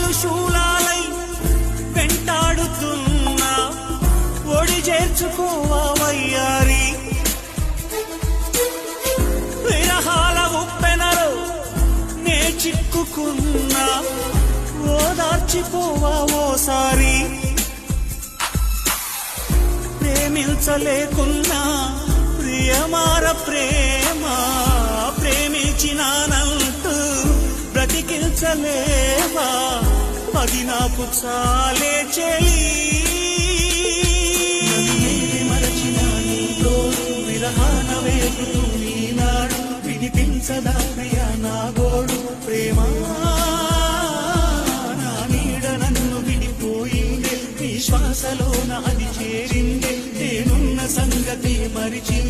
గాయాలు శూలాలై వెంటాడుతున్నా ఒడి చేర్చుకోవా వయ్యారి విరహాల ఉప్పెనలో నే చిక్కుకున్నా ఓదార్చిపోవా ఓసారి ప్రేమించలేకున్నా ప్రియమార ప్రేమ ప్రేమించినానంటూ బ్రతికించలేవా అది నాకు చాలే చెలి మరచిన నీతో విరహాన వేగుతూ ఈనాడు వినిపించదానయ్యా నా గోడు ప్రేమ నా నీడ నన్ను విడిపోయిందే నీ శ్వాసలోన అది చేరిందే నేనున్న సంగతి మరిచి